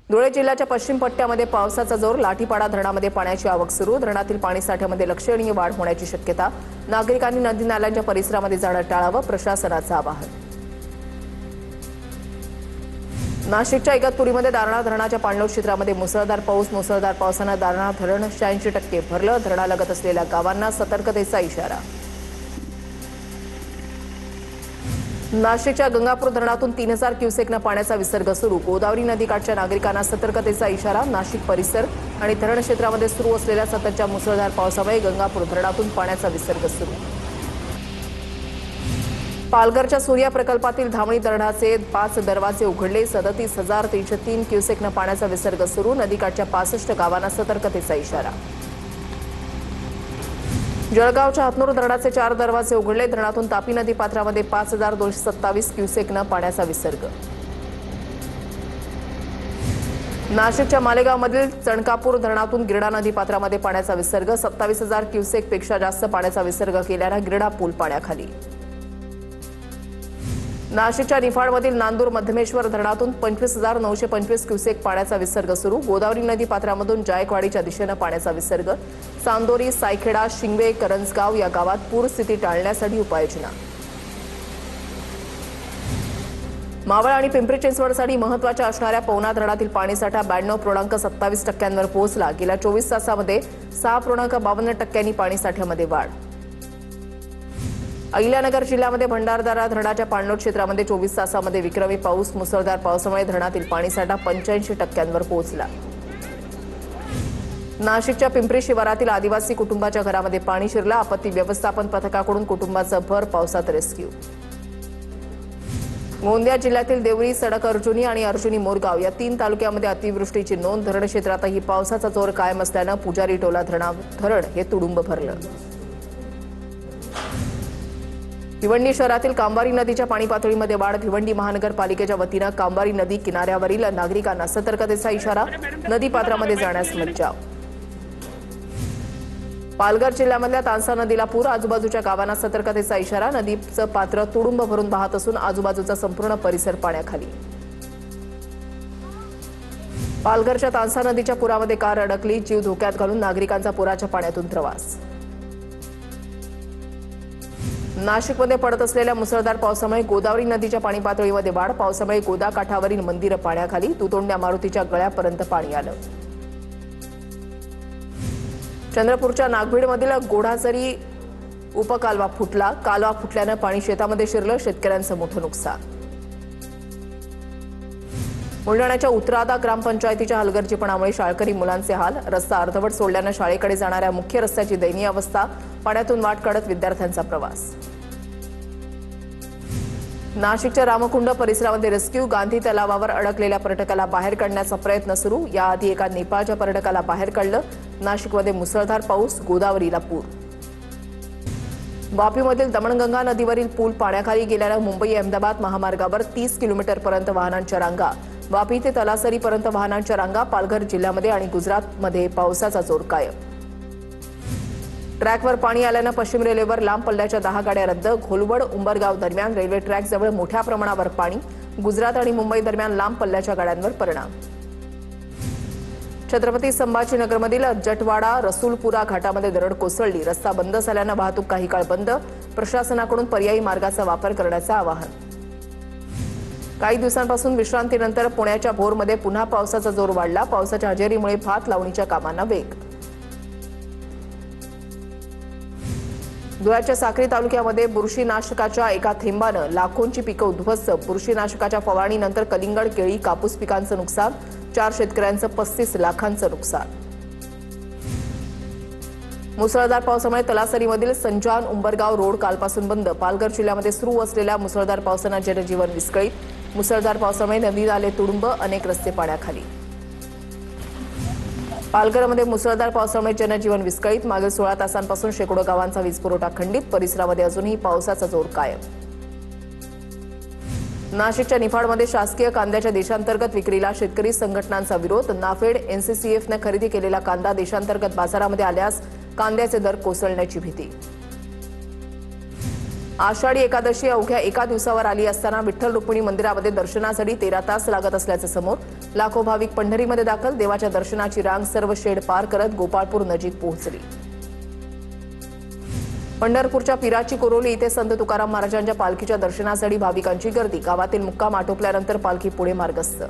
धुळे जिल्ह्याच्या पश्चिम पट्ट्यामध्ये पावसाचा जोर, लाठीपाडा धरणामध्ये पाण्याची आवक सुरू, धरणातील पाणी साठ्यामध्ये लक्षणीय वाढ होण्याची शक्यता, नागरिकांनी नदी नाल्यांच्या परिसरामध्ये जाणं टाळावं, प्रशासनाचं आवाहन. नाशिकच्या इगतपुरीमध्ये दारणा धरणाच्या पाणलोट क्षेत्रामध्ये मुसळधार पावसानं दारणा धरण 86% भरलं, धरणालगत असलेल्या गावांना सतर्कतेचा इशारा. नाशिकच्या गंगापूर धरणातून 3000 क्युसेकनं पाण्याचा विसर्ग सुरू, गोदावरी नदीकाठच्या नागरिकांना सतर्कतेचा इशारा. नाशिक परिसर आणि धरण क्षेत्रामध्ये सुरू असलेल्या सततच्या मुसळधार पावसामुळे गंगापूर धरणातून पाण्याचा विसर्ग सुरू. पालघरच्या सूर्या प्रकल्पातील धामणी धरणाचे 5 दरवाजे उघडले, 37,303 क्युसेकनं पाण्याचा विसर्ग सुरू, नदीकाठच्या 65 गावांना सतर्कतेचा इशारा. जळगावच्या हातनूर धरणाचे 4 दरवाजे उघडले, धरणातून तापी नदी पात्रामध्ये 5,227 क्युसेकनं पाण्याचा विसर्ग. नाशिकच्या मालेगावमधील चणकापूर धरणातून गिरणा नदी पात्रामध्ये पाण्याचा विसर्ग, 27,000 क्युसेकपेक्षा जास्त पाण्याचा विसर्ग केल्यानं गिरणा पूल पाण्याखाली. नाशिकच्या निफाडमधील नांदूर मध्यमेश्वर धरणातून 25,925 क्युसेक पाण्याचा विसर्ग सुरू, गोदावरी नदी पात्रामधून जायकवाडीच्या दिशेनं पाण्याचा विसर्ग. चांदोरी, सायखेडा, शिंगवे, करंजगाव या गावात पूरस्थिती टाळण्यासाठी उपाययोजना. मावळ आणि पिंपरी चिंचवडसाठी महत्त्वाच्या असणाऱ्या पवना धरणातील पाणीसाठा 92.27% पोहोचला, गेल्या 24 तासामध्ये 6.52% पाणीसाठ्यामध्ये वाढ. अहिल्यानगर जिल्ह्यामध्ये भंडारदरा धरणाच्या पाणलोट क्षेत्रामध्ये 24 तासामध्ये विक्रमी पाऊस, मुसळधार पावसामुळे धरणातील पाणीसाठा 85% पोहोचला. नाशिकच्या पिंपरी शिवारातील आदिवासी कुटुंबाच्या घरामध्ये पाणी शिरलं, आपत्ती व्यवस्थापन पथकाकडून कुटुंबाचं भर पावसात रेस्क्यू. गोंदिया जिल्ह्यातील देवळी, सडक अर्जुनी आणि अर्जुनी मोरगाव या 3 तालुक्यामध्ये अतिवृष्टीची नोंद, धरण क्षेत्रातही पावसाचा जोर कायम असल्यानं पुजारी टोला धरण हे तुडुंब भरलं. भिवंडी शहरातील कांबारी नदीच्या पाणी पातळीमध्ये वाढ, भिवंडी महानगरपालिकेच्या वतीनं कांबारी नदी किनाऱ्यावरील नागरिकांना सतर्कतेचा इशारा, नदी पात्रामध्ये जाण्यास मज्जाव. पालघर जिल्ह्यामधल्या तांसा नदीला पूर, आजूबाजूच्या गावांना सतर्कतेचा इशारा, नदीचं पात्र तुडुंब भरून वाहत असून आजूबाजूचा संपूर्ण परिसर पाण्याखाली. पालघरच्या तांसा नदीच्या पुरामध्ये कार अडकली, जीव धोक्यात घालून नागरिकांचा पुराच्या पाण्यातून प्रवास. नाशिकमध्ये पडत असलेल्या मुसळधार पावसामुळे गोदावरी नदीच्या पाणी पातळीमध्ये वाढ, पावसामुळे गोदा काठावरील मंदिरं पाण्याखाली, दुतोंड्या मारुतीच्या गळ्यापर्यंत पाणी आलं. चंद्रपूरच्या नागभीडमधील गोढाझरी उपकालवा फुटला, कालवा फुटल्यानं पाणी शेतामध्ये शिरलं, शेतकऱ्यांचं मोठं नुकसान. बुलढाण्याच्या उतरादा ग्रामपंचायतीच्या हलगर्जीपणामुळे शाळकरी मुलांचे हाल, रस्ता अर्धवट सोडल्यानं शाळेकडे जाणाऱ्या मुख्य रस्त्याची दयनीय अवस्था, पाण्यातून वाट काढत विद्यार्थ्यांचा प्रवास. नाशिकच्या रामकुंड परिसरामध्ये रेस्क्यू, गांधी तलावावर अडकलेल्या पर्यटकाला बाहेर काढण्याचा प्रयत्न सुरू, याआधी एका नेपाळच्या पर्यटकाला बाहेर काढलं. नाशिकमध्ये मुसळधार पाऊस, गोदावरीला पूर. वापीमधील दमणगंगा नदीवरील पूल पाण्याखाली गेल्यानं मुंबई अहमदाबाद महामार्गावर 30 किलोमीटरपर्यंत वाहनांच्या रांगा, वापी ते तलासरीपर्यंत वाहनांच्या रांगा. पालघर जिल्ह्यामध्ये आणि गुजरातमध्ये पावसाचा जोर कायम. ट्रॅकवर पाणी आल्यानं पश्चिम रेल्वेवर लांब पल्ल्याच्या 10 गाड्या रद्द, घोलवड उंबरगाव दरम्यान रेल्वे ट्रॅकजवळ मोठ्या प्रमाणावर पाणी, गुजरात आणि मुंबई दरम्यान लांब पल्ल्याच्या गाड्यांवर परिणाम. छत्रपती संभाजीनगरमधील जटवाडा रसूलपुरा घाटामध्ये दरड कोसळली, रस्ता बंद झाल्यानं वाहतूक काही काळ बंद, प्रशासनाकडून पर्यायी मार्गाचा वापर करण्याचं आवाहन. काही दिवसांपासून विश्रांतीनंतर पुण्याच्या भोरमध्ये पुन्हा पावसाचा जोर वाढला, पावसाच्या हजेरीमुळे भात लावणीच्या कामांना वेग. धुळ्याच्या साक्री तालुक्यामध्ये बुरशीनाशकाच्या एका थेंबानं लाखोंची पिकं उद्ध्वस्त, बुरशीनाशकाच्या फवारणीनंतर कलिंगड, केळी, कापूस पिकांचं नुकसान, 4 शेतकऱ्यांचं 35 लाखांचं नुकसान. मुसळधार पावसामुळे तलासरीमधील संजान उंबरगाव रोड कालपासून बंद, पालघर जिल्ह्यामध्ये सुरू असलेल्या मुसळधार पावसानं जनजीवन विस्कळीत, मुसळधार पावसामुळे नदी नाले तुडुंब, अनेक रस्ते पाण्याखाली. पालघरमध्ये मुसळधार पावसामुळे जनजीवन विस्कळीत, मागील 16 तासांपासून शेकडो गावांचा वीजपुरवठा खंडित, परिसरामध्ये अजूनही पावसाचा जोर कायम. नाशिकच्या निफाडमध्ये शासकीय कांद्याच्या देशांतर्गत विक्रीला शेतकरी संघटनांचा विरोध, नाफेड एनसीसीएफने खरेदी केलेला कांदा देशांतर्गत बाजारामध्ये आल्यास कांद्याचे दर कोसळण्याची भीती. आषाढी एकादशी अवघ्या एका दिवसावर आली असताना विठ्ठल रुक्मिणी मंदिरामध्ये दर्शनासाठी 13 तास लागत असल्याचं समोर, लाखो भाविक पंढरीमध्ये दाखल. देवाच्या दर्शनाची रांग सर्व शेड पार करत गोपाळपूर नजीक पोहोचली. पंढरपूरच्या पिराची कोरोली इथे संत तुकाराम महाराजांच्या पालखीच्या दर्शनासाठी भाविकांची गर्दी. गावातील मुक्काम आटोपल्यानंतर पालखी पुढे मार्गस्थ.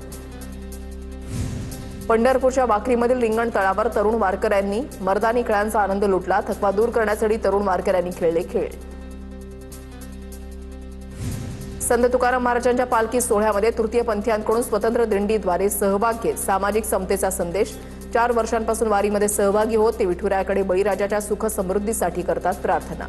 पंढरपूरच्या वाखरीमधील रिंगण तळावर तरुण वारकऱ्यांनी मर्दानी खेळांचा आनंद लुटला. थकवा दूर करण्यासाठी तरुण वारकऱ्यांनी खेळले खेळ. संत तुकाराम महाराजांच्या पालखी सोहळ्यामध्ये तृतीयपंथीयांकडून स्वतंत्र दिंडीद्वारे सहभाग घेत सामाजिक समतेचा संदेश. 4 वर्षांपासून वारीमध्ये सहभागी होत ते विठुरायाकडे बळीराजाच्या सुख समृद्धीसाठी करतात प्रार्थना.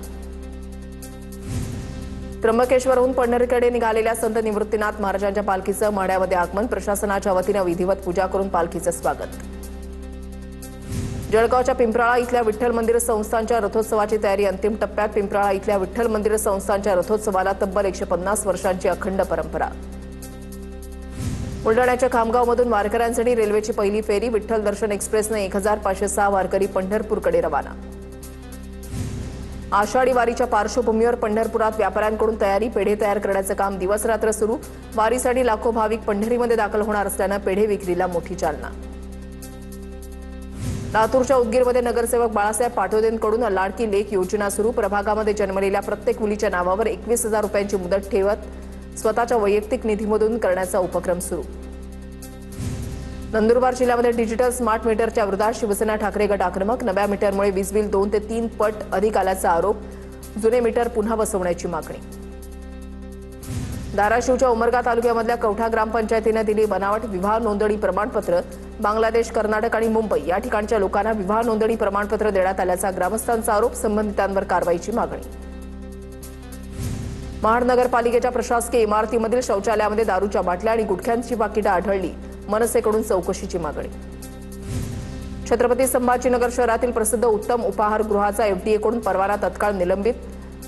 त्र्यंबकेश्वरहून पंढरीकडे निघालेल्या संत निवृत्तीनाथ महाराजांच्या पालखीचं माढ्यामध्ये आगमन. प्रशासनाच्या वतीनं विधिवत पूजा करून पालखीचं स्वागत. जळगावच्या पिंपराळा इथल्या विठ्ठल मंदिर संस्थानच्या रथोत्सवाची तयारी अंतिम टप्प्यात. पिंपराळा इथल्या विठ्ठल मंदिर संस्थानच्या रथोत्सवाला तब्बल 150 वर्षांची अखंड परंपरा. बुलढाण्याच्या खामगावमधून वारकऱ्यांसाठी रेल्वेची पहिली फेरी. विठ्ठल दर्शन एक्सप्रेसने 1506 वारकरी पंढरपूरकडे रवाना. आषाढी वारीच्या पार्श्वभूमीवर पंढरपुरात व्यापाऱ्यांकडून तयारी. पेढे तयार करण्याचं काम दिवसरात्र सुरू. वारीसाठी लाखो भाविक पंढरीमध्ये दाखल होणार असल्यानं पेढे विक्रीला मोठी चालना. लातूरच्या उदगीरमध्ये नगरसेवक बाळासाहेब पाटोदेंकडून लाडकी लेक योजना सुरू. प्रभागामध्ये जन्मलेल्या प्रत्येक मुलीच्या नावावर 21,000 रुपयांची मुदत ठेवत स्वतःच्या वैयक्तिक निधीमधून करण्याचा उपक्रम सुरू. नंदुरबार जिल्ह्यामध्ये डिजिटल स्मार्ट मीटरच्या विरोधात शिवसेना ठाकरे गट आक्रमक. नव्या मीटरमुळे वीज बिल 2 ते 3 पट अधिक आल्याचा आरोप. जुने मीटर पुन्हा बसवण्याची मागणी. धाराशिवच्या उमरगा तालुक्यामधल्या कवठा ग्रामपंचायतीने दिली बनावट विवाह नोंदणी प्रमाणपत्र. बांगलादेश, कर्नाटक आणि मुंबई या ठिकाणच्या लोकांना विवाह नोंदणी प्रमाणपत्र देण्यात आल्याचा ग्रामस्थांचा आरोप. संबंधितांवर कारवाईची मागणी. महाड नगरपालिकेच्या प्रशासकीय इमारतीमधील शौचालयामध्ये दारूच्या बाटल्या आणि गुटख्यांची पाकिटं आढळली. मनसेकडून चौकशीची मागणी. छत्रपती संभाजीनगर शहरातील प्रसिद्ध उत्तम उपाहारगृहाचा एफडीएकडून परवाना तत्काळ निलंबित.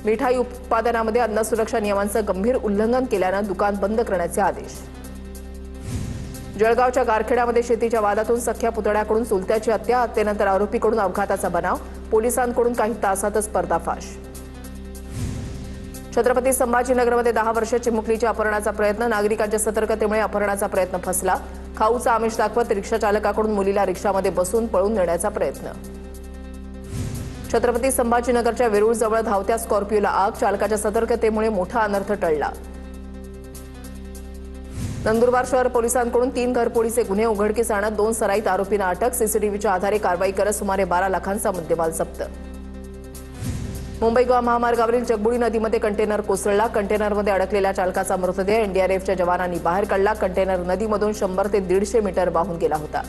मिठाई उत्पादनामध्ये अन्न सुरक्षा नियमांचं गंभीर उल्लंघन केल्यानं दुकान बंद करण्याचे आदेश. जळगावच्या गारखेड्यामध्ये शेतीच्या वादातून सख्या पुतळ्याकडून चुलत्याची हत्या. हत्येनंतर आरोपीकडून अपघाताचा बनाव. पोलिसांकडून काही तासातच पर्दाफाश. छत्रपती संभाजीनगरमध्ये 10 वर्षीय चिमुकलीच्या अपहरणाचा प्रयत्न. नागरिकांच्या सतर्कतेमुळे अपहरणाचा प्रयत्न फसला. खाऊचा आमिष दाखवत रिक्षाचालकाकडून मुलीला रिक्षामध्ये बसून पळून नेण्याचा प्रयत्न. छत्रपती संभाजीनगरच्या वेरूळजवळ धावत्या स्कॉर्पिओला आग. चालकाच्या सतर्कतेमुळे मोठा अनर्थ टळला. नंदुरबार शहर पोलिसांकडून 3 घरफोडीचे गुन्हे उघडकीस आणत 2 सराईत आरोपींना अटक. सीसीटीव्हीच्या आधारे कारवाई करत सुमारे 12 लाखांचा मुद्देमाल जप्त. मुंबई गोवा महामार्गावरील जगबुडी नदीमध्ये कंटेनर कोसळला. कंटेनरमध्ये अडकलेल्या चालकाचा मृतदेह एनडीआरएफच्या जवानांनी बाहेर काढला. कंटेनर नदीमधून 100 ते 150 मीटर वाहून गेला होता.